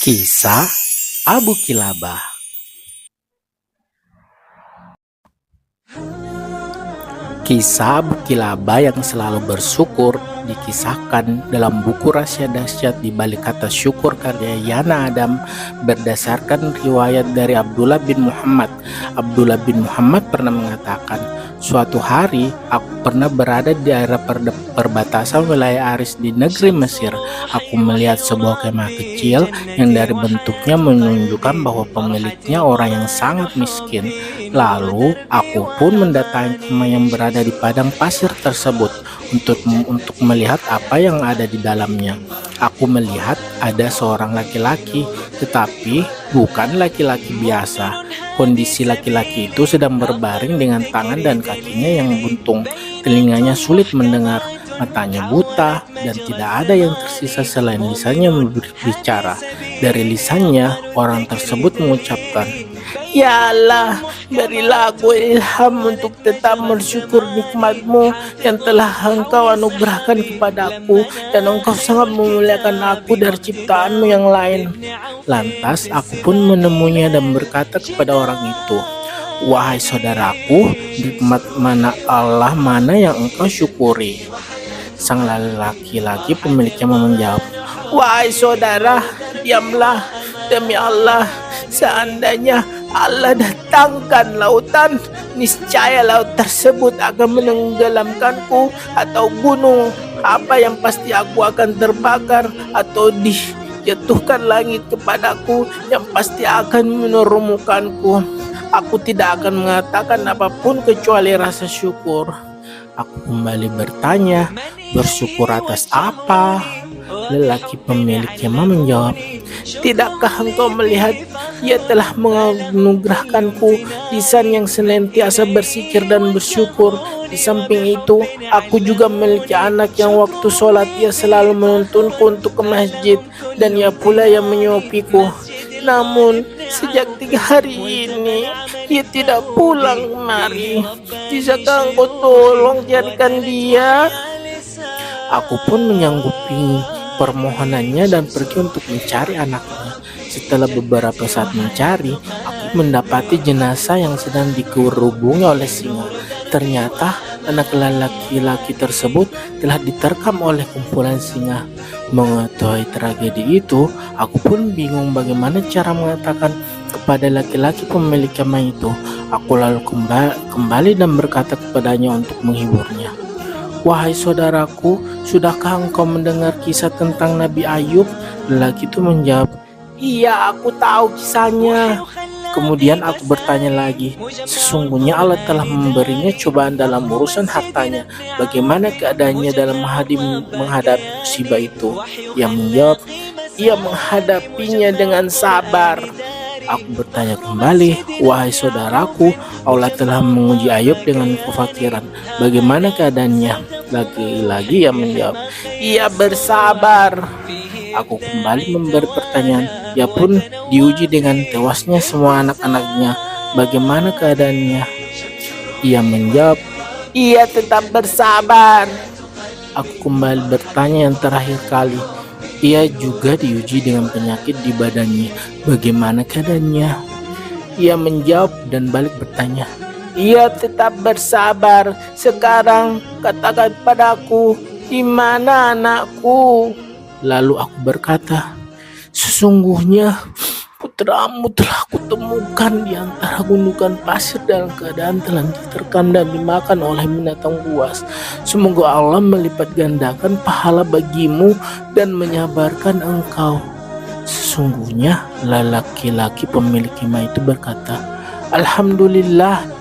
Kisah Abu Kilabah. Kisah Abu Kilabah yang selalu bersyukur dikisahkan dalam buku Rahasia Dahsyat di Balik Kata Syukur karya Yana Adam berdasarkan riwayat dari Abdullah bin Muhammad. Abdullah bin Muhammad pernah mengatakan, suatu hari aku pernah berada di daerah perbatasan wilayah Aris di negeri Mesir. Aku melihat sebuah kemah kecil yang dari bentuknya menunjukkan bahwa pemiliknya orang yang sangat miskin. Lalu aku pun mendatangi kemah yang berada di padang pasir tersebut untuk melihat apa yang ada di dalamnya. Aku melihat ada seorang laki-laki, tetapi bukan laki-laki biasa. Kondisi laki-laki itu sedang berbaring dengan tangan dan kakinya yang buntung, telinganya sulit mendengar, matanya buta, dan tidak ada yang tersisa selain lisannya berbicara. Dari lisannya, orang tersebut mengucapkan, "Ya Allah, berilah aku ilham untuk tetap bersyukur nikmat-Mu yang telah Engkau anugerahkan kepadaku, dan Engkau sangat memuliakan aku dari ciptaan-Mu yang lain." Lantas aku pun menemuinya dan berkata kepada orang itu, "Wahai saudaraku, nikmat mana Allah mana yang engkau syukuri?" Sang laki-laki pemiliknya menjawab, "Wahai saudara, diamlah. Demi Allah, seandainya Allah datangkan lautan, niscaya laut tersebut akan menenggelamkanku, atau gunung apa yang pasti aku akan terbakar, atau dijatuhkan langit kepadaku yang pasti akan menerumukanku. Aku tidak akan mengatakan apapun kecuali rasa syukur." Aku kembali bertanya, "Bersyukur atas apa?" Lelaki pemilik kemah menjawab, "Tidakkah engkau melihat Ia telah menganugerahkanku lisan yang senantiasa bersikir dan bersyukur. Di samping itu, aku juga memiliki anak yang waktu sholat ia selalu menuntunku untuk ke masjid, dan ia pula yang menyuapiku. Namun, sejak 3 hari ini, ia tidak pulang kemari. Bisakah engkau tolong carikan dia?" Aku pun menyanggupi permohonannya dan pergi untuk mencari anaknya. Setelah beberapa saat mencari, aku mendapati jenazah yang sedang dikerubungi oleh singa. Ternyata anak laki-laki tersebut telah diterkam oleh kumpulan singa. Mengetahui tragedi itu, aku pun bingung bagaimana cara mengatakan kepada laki-laki pemilik kemah itu. Aku lalu kembali dan berkata kepadanya untuk menghiburnya, "Wahai saudaraku, sudahkah engkau mendengar kisah tentang Nabi Ayub?" Lelaki itu menjawab, "Iya, aku tahu kisahnya." Kemudian aku bertanya lagi, "Sesungguhnya Allah telah memberinya cobaan dalam urusan hartanya. Bagaimana keadaannya dalam menghadapi musibah itu?" Ia menjawab, "Ia menghadapinya dengan sabar." Aku bertanya kembali, "Wahai saudaraku, Allah telah menguji Ayub dengan kefakiran. Bagaimana keadaannya?" Lagi-lagi ia menjawab, "Ia bersabar." Aku kembali memberi pertanyaan. Ia pun diuji dengan tewasnya semua anak-anaknya. Bagaimana keadaannya? Ia menjawab, "Ia tetap bersabar." Aku kembali bertanya yang terakhir kali. Ia juga diuji dengan penyakit di badannya. Bagaimana keadaannya? Ia menjawab dan balik bertanya, "Ia tetap bersabar. Sekarang katakan padaku, di mana anakku?" Lalu aku berkata, "Sesungguhnya putramu telah kutemukan di antara gundukan pasir dalam keadaan telah diterkam dan dimakan oleh binatang buas. Semoga Allah melipat gandakan pahala bagimu dan menyabarkan engkau." Sesungguhnya laki-laki pemilik kemah itu berkata, "Alhamdulillah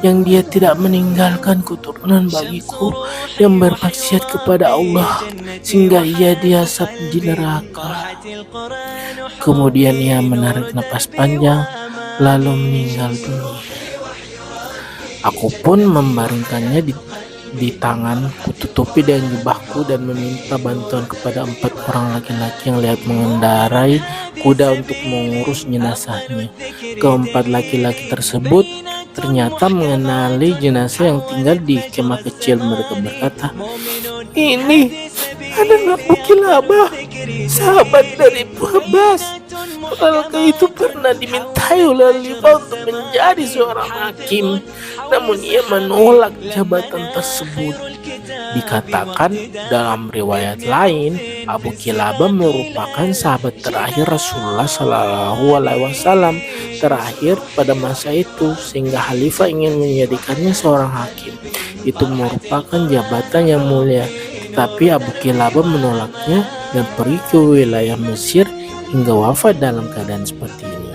yang Dia tidak meninggalkan keturunan bagiku yang bermaksiat kepada Allah sehingga ia diazab di neraka." Kemudian ia menarik napas panjang lalu meninggal dunia. Aku pun membaringkannya di tanganku, tutupi dengan jubahku dan meminta bantuan kepada 4 orang laki-laki yang lihat mengendarai kuda untuk mengurus jenazahnya. Keempat laki-laki tersebut ternyata mengenali jenazah yang tinggal di kemah kecil. Mereka berkata, "Ini adalah Abu Kilabah, sahabat dari Abu Abbas. Khalifah itu pernah dimintai oleh Khalifah untuk menjadi seorang hakim, namun ia menolak jabatan tersebut. Dikatakan dalam riwayat lain, Abu Kilabah merupakan sahabat terakhir Rasulullah Shallallahu Alaihi Wasallam terakhir pada masa itu, sehingga Khalifah ingin menjadikannya seorang hakim. Itu merupakan jabatan yang mulia, tetapi Abu Kilabah menolaknya dan pergi ke wilayah Mesir hingga wafat dalam keadaan seperti ini.